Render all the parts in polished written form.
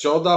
14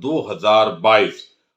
2022।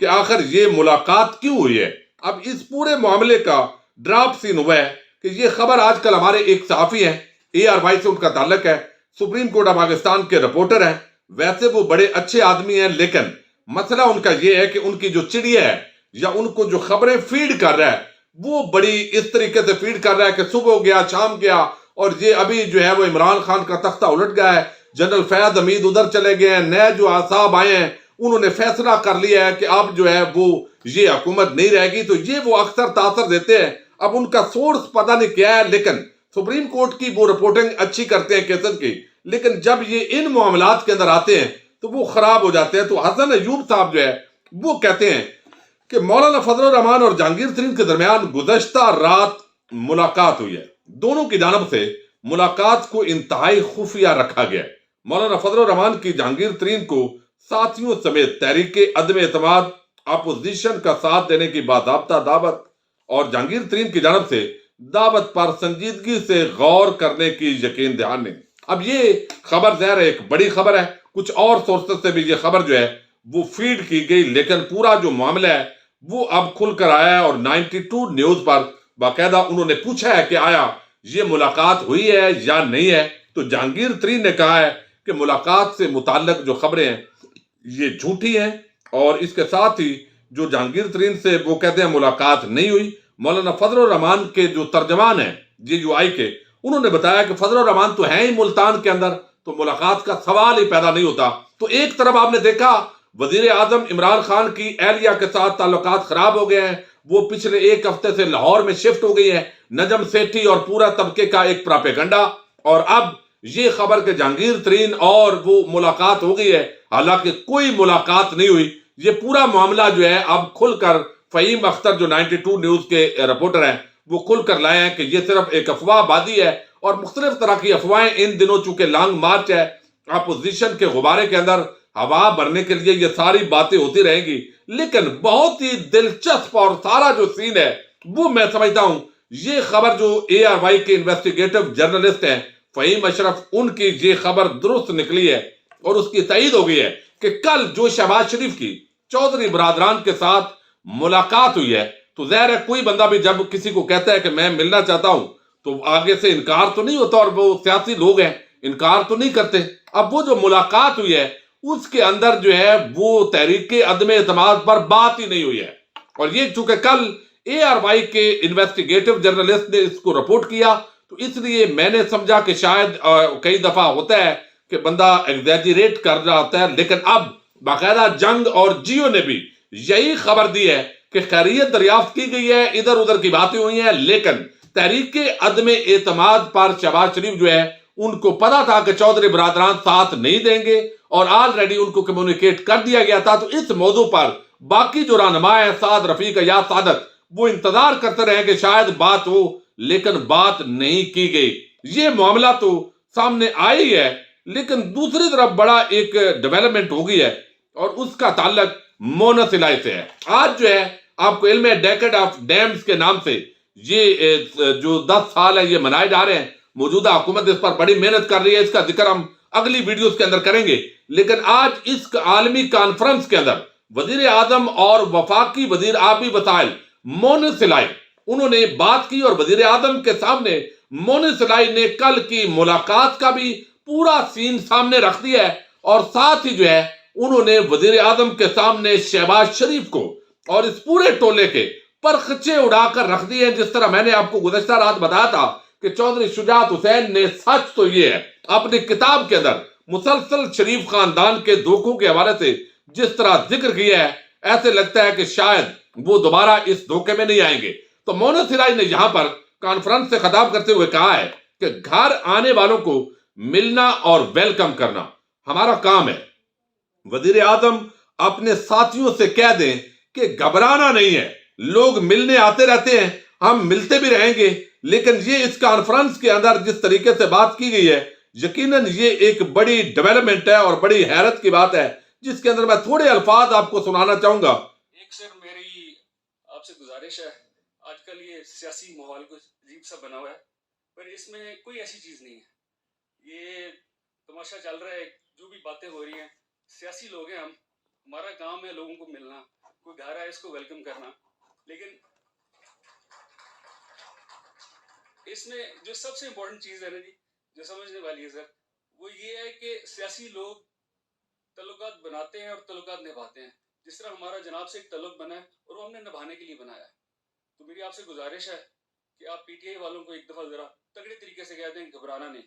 کہ آخر یہ ملاقات کیوں ہوئی ہے۔ اب اس پورے معاملے کا ڈراپ سین ہوا ہے کہ یہ خبر آج کل ہمارے ایک صحافی ہیں، ARY سے ان کا تعلق ہے، سپریم کورٹ آف پاکستان کے رپورٹر ہیں، ویسے وہ بڑے اچھے آدمی ہیں، لیکن مسئلہ ان کا یہ ہے کہ ان کی جو چڑیا ہے یا ان کو جو خبریں فیڈ کر رہا ہے وہ بڑی اس طریقے سے فیڈ کر رہا ہے کہ صبح گیا شام گیا، اور یہ ابھی جو ہے وہ عمران خان کا تختہ الٹ گیا ہے، جنرل فیاض حمید ادھر چلے گئے ہیں، نئے جو احزاب آئے ہیں انہوں نے فیصلہ کر لیا ہے کہ اب جو ہے وہ یہ حکومت نہیں رہے گی، تو یہ وہ اکثر تاثر دیتے ہیں۔ اب ان کا سورس پتہ نہیں کیا ہے، لیکن سپریم کورٹ کی وہ رپورٹنگ اچھی کرتے ہیں کیسز کی، لیکن جب یہ ان معاملات کے اندر آتے ہیں تو وہ خراب ہو جاتے ہیں۔ تو حسن ایوب صاحب جو ہے وہ کہتے ہیں کہ مولانا فضل الرحمان اور جہانگیر ترین کے درمیان گزشتہ رات ملاقات ہوئی ہے، دونوں کی جانب سے ملاقات کو انتہائی خفیہ رکھا گیا ہے۔ مولانا فضل الرحمان کی جہانگیر ترین کو ساتھیوں سمیت تحریک عدم اعتماد اپوزیشن کا ساتھ دینے کی باضابطہ دعوت، اور جہانگیر ترین کی جانب سے دعوت پر سنجیدگی سے غور کرنے کی یقین دہانی۔ اب یہ خبر ظاہر ہے ایک بڑی خبر ہے، کچھ اور سورسز سے بھی یہ خبر جو ہے وہ فیڈ کی گئی، لیکن پورا جو معاملہ ہے وہ اب کھل کر آیا ہے، اور 92 نیوز پر باقاعدہ انہوں نے پوچھا ہے کہ آیا یہ ملاقات ہوئی ہے یا نہیں ہے، تو جہانگیر ترین نے کہا ہے کہ ملاقات سے متعلق جو خبریں ہیں یہ جھوٹی ہیں، اور اس کے ساتھ ہی جو جہانگیر ترین سے وہ کہتے ہیں ملاقات نہیں ہوئی، مولانا فضل الرحمان کے جو ترجمان ہیں GUI کے، انہوں نے بتایا کہ فضل الرحمان تو ہیں ہی ملتان کے اندر، تو ملاقات کا سوال ہی پیدا نہیں ہوتا۔ تو ایک طرف آپ نے دیکھا وزیر اعظم عمران خان کی اہلیہ کے ساتھ تعلقات خراب ہو گئے ہیں، وہ پچھلے ایک ہفتے سے لاہور میں شفٹ ہو گئی ہے، نجم سیٹھی اور پورا طبقے کا ایک پراپیگنڈا، اور اب یہ خبر کہ جہانگیر ترین اور وہ ملاقات ہو گئی ہے، حالانکہ کوئی ملاقات نہیں ہوئی۔ یہ پورا معاملہ جو ہے اب کھل کر فہیم اختر جو 92 نیوز کے رپورٹر ہیں وہ کھل کر لائے ہیں کہ یہ صرف ایک افواہ بازی ہے، اور مختلف طرح کی افواہیں ان دنوں چونکہ لانگ مارچ ہے، اپوزیشن کے غبارے کے اندر ہوا بھرنے کے لیے یہ ساری باتیں ہوتی رہیں گی، لیکن بہت ہی دلچسپ اور سارا جو سین ہے وہ میں سمجھتا ہوں یہ خبر جو ARY کے انویسٹیگیٹو جرنلسٹ ہیں فہیم اشرف، ان کی یہ خبر درست نکلی ہے، اور اس کی تائید ہو گئی ہے کہ کل جو شہباز شریف کی چودھری برادران کے ساتھ ملاقات ہوئی ہے، تو ظاہر ہے کوئی بندہ بھی جب کسی کو کہتا ہے کہ میں ملنا چاہتا ہوں تو آگے سے انکار تو نہیں ہوتا، اور وہ سیاسی لوگ ہیں انکار تو نہیں کرتے۔ اب وہ جو ملاقات ہوئی ہے اس کے اندر جو ہے وہ تحریک عدم اعتماد پر بات ہی نہیں ہوئی ہے، اور یہ چونکہ کل ARY کے انویسٹیگیٹو جرنلسٹ نے اس کو رپورٹ کیا، تو اس لیے میں نے سمجھا کہ شاید کئی دفعہ ہوتا ہے کہ بندہ ایگزیجریٹ کر رہا ہوتا ہے، لیکن اب باقاعدہ جنگ اور جیو نے بھی یہی خبر دی ہے کہ خیریت دریافت کی گئی ہے، ادھر ادھر کی باتیں ہوئی ہیں، لیکن تحریک عدم اعتماد پر شہباز شریف جو ہے ان کو پتا تھا کہ چودھری برادران ساتھ نہیں دیں گے، اور آلریڈی ان کو کمیونیکیٹ کر دیا گیا تھا۔ تو اس موضوع پر باقی جو رہنما ہیں سعد رفیق یا سعادت، وہ انتظار کرتے رہے کہ شاید بات ہو، لیکن بات نہیں کی گئی۔ یہ معاملہ تو سامنے آئی ہے، لیکن دوسری طرف بڑا ایک ڈیولپمنٹ ہو گئی ہے، اور اس کا تعلق مونس الہی سے ہے۔ آج جو ہے آپ کو علم ہے ڈیکیڈ آف ڈیمز کے نام سے یہ جو 10 سال ہے یہ منائے جا رہے ہیں، موجودہ حکومت اس پر بڑی محنت کر رہی ہے، اس کا ذکر ہم اگلی ویڈیوز کے اندر کریں گے، لیکن آج اس عالمی کانفرنس کے اندر وزیر اعظم اور وفاقی وزیر آبی وسائل مونس الہی انہوں نے بات کی، اور وزیر اعظم کے سامنے مونس الہی نے کل کی ملاقات کا بھی پورا سین سامنے رکھ دیا ہے، اور ساتھ ہی جو ہے انہوں نے وزیر اعظم کے سامنے شہباز شریف کو اور اس پورے ٹولے کے پرخچے اڑا کر رکھ دیے ہیں۔ جس طرح میں نے آپ کو گزشتہ رات بتایا تھا کہ چودھری شجاعت حسین نے سچ تو یہ ہے اپنی کتاب کے اندر مسلسل شریف خاندان کے دھوکوں کے حوالے سے جس طرح ذکر کیا ہے، ایسے لگتا ہے کہ شاید وہ دوبارہ اس دھوکے میں نہیں آئیں گے۔ تو مونس الہی نے یہاں پر کانفرنس سے خطاب کرتے ہوئے کہا ہے کہ گھر آنے والوں کو ملنا اور ویلکم کرنا ہمارا کام ہے۔ وزیر اعظم اپنے ساتھیوں سے کہہ دیں کہ گھبرانا نہیں ہے، لوگ ملنے آتے رہتے ہیں، ہم ملتے بھی رہیں گے، لیکن یہ اس کانفرنس کے اندر جس طریقے سے بات کی گئی ہے یقیناً یہ ایک بڑی ڈیولپمنٹ ہے اور بڑی حیرت کی بات ہے، جس کے اندر میں تھوڑے الفاظ آپ کو سنانا چاہوں گا۔ ایک سر میری آپ سے گزارش ہے، آج کل یہ سیاسی ماحول کچھ عجیب سا بنا ہوا ہے، پر اس میں کوئی ایسی چیز نہیں ہے، یہ تماشا چل رہا ہے، جو بھی باتیں ہو رہی ہیں، سیاسی لوگ ہیں ہمارا کام ہے لوگوں کو ملنا، کوئی گھر آئے اس کو ویلکم کرنا. لیکن اس میں جو سب سے امپورٹنٹ چیز ہے نا جی, جو سمجھنے والی ہے سر, وہ یہ ہے کہ سیاسی لوگ تعلقات بناتے ہیں اور تعلقات نبھاتے ہیں. جس طرح ہمارا جناب سے ایک تعلق بنا ہے اور وہ ہم نے نبھانے کے لیے بنایا ہے. تو میری آپ سے گزارش ہے کہ آپ پی ٹی آئی والوں کو ایک دفعہ ذرا تگڑے طریقے سے کہہ دیں, گھبرانا نہیں.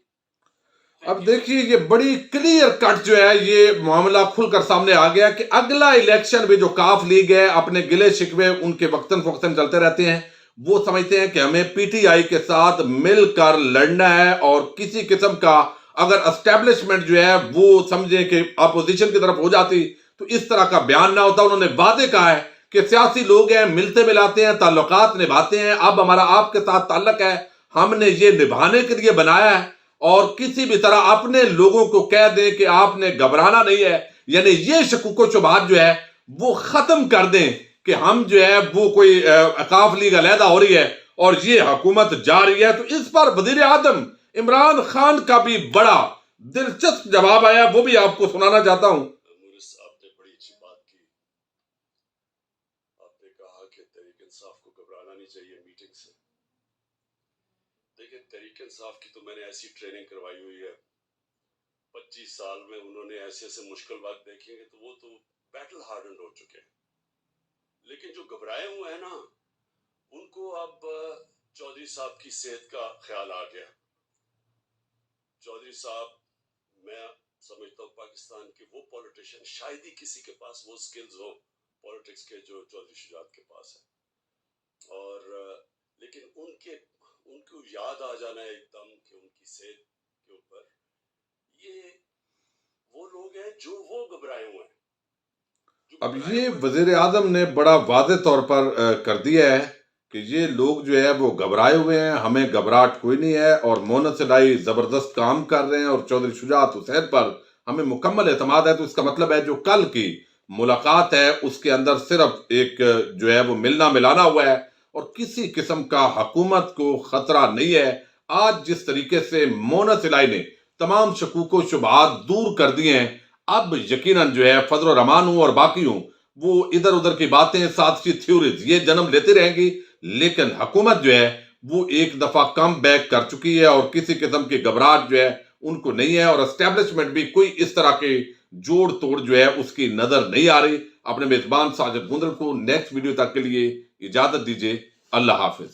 اب دیکھیے یہ بڑی کلیئر کٹ جو ہے یہ معاملہ کھل کر سامنے آ گیا کہ اگلا الیکشن بھی جو کاف لیگ ہے اپنے گلے شکوے ان کے وقتاً فوقتاً چلتے رہتے ہیں. وہ سمجھتے ہیں کہ ہمیں پی ٹی آئی کے ساتھ مل کر لڑنا ہے, اور کسی قسم کا اگر اسٹیبلشمنٹ جو ہے وہ سمجھیں کہ اپوزیشن کی طرف ہو جاتی تو اس طرح کا بیان نہ ہوتا. انہوں نے واضح کہا ہے کہ سیاسی لوگ ہیں, ملتے ملاتے ہیں, تعلقات نبھاتے ہیں. اب ہمارا آپ کے ساتھ تعلق ہے, ہم نے یہ نبھانے کے لیے بنایا ہے, اور کسی بھی طرح اپنے لوگوں کو کہہ دیں کہ آپ نے گھبرانا نہیں ہے, یعنی یہ شکوک و شبہات جو ہے وہ ختم کر دیں کہ ہم جو ہے وہ کوئی کاف لیگ علیحدہ ہو رہی ہے اور یہ حکومت جا رہی ہے. تو اس پر وزیر اعظم عمران خان کا بھی بڑا دلچسپ جواب آیا, وہ بھی آپ کو سنانا چاہتا ہوں. آپ نے بڑی اچھی بات کی. آپ نے کہا کہ تحریک انصاف کو گھبرانا نہیں چاہیے میٹنگ سے. دیکھیں تحریک انصاف کی تو میں نے ایسی ٹریننگ کروائی ہوئی ہے, 25 سال میں انہوں نے ایسے ایسے مشکل وقت دیکھے ہیں, تو وہ تو بیٹل ہارڈنڈ ہو چکے ہیں. لیکن جو گھبرائے ہوئے ہیں نا, ان کو اب چودھری صاحب کی صحت کا خیال آ گیا. چودھری صاحب, میں سمجھتا ہوں پاکستان کے وہ پولیٹیشین شاید ہی کسی کے پاس وہ سکلز ہو پولیٹکس کے جو چودھری شجاعت کے پاس ہے. اور لیکن ان کو یاد آ جانا ہے ایک دم کہ ان کی صحت کے اوپر, یہ وہ لوگ ہیں جو وہ گھبرائے ہوئے ہیں. اب یہ وزیر اعظم نے بڑا واضح طور پر کر دیا ہے کہ یہ لوگ جو ہے وہ گھبرائے ہوئے ہیں, ہمیں گھبراہٹ کوئی نہیں ہے, اور مونت سلائی زبردست کام کر رہے ہیں, اور چودھری شجاعت حسین پر ہمیں مکمل اعتماد ہے. تو اس کا مطلب ہے جو کل کی ملاقات ہے اس کے اندر صرف ایک جو ہے وہ ملنا ملانا ہوا ہے, اور کسی قسم کا حکومت کو خطرہ نہیں ہے. آج جس طریقے سے مونت سلائی نے تمام شکوک و شبہات دور کر دیے ہیں, اب یقیناً جو ہے فضل الرحمان ہوں اور باقی ہوں وہ ادھر ادھر کی باتیں, ساتھی تھیوریز یہ جنم لیتے رہیں گی, لیکن حکومت جو ہے وہ ایک دفعہ کم بیک کر چکی ہے, اور کسی قسم کی گھبراہٹ جو ہے ان کو نہیں ہے, اور اسٹیبلشمنٹ بھی کوئی اس طرح کے جوڑ توڑ جو ہے اس کی نظر نہیں آ رہی. اپنے میزبان ساجد گندل کو نیکسٹ ویڈیو تک کے لیے اجازت دیجیے. اللہ حافظ.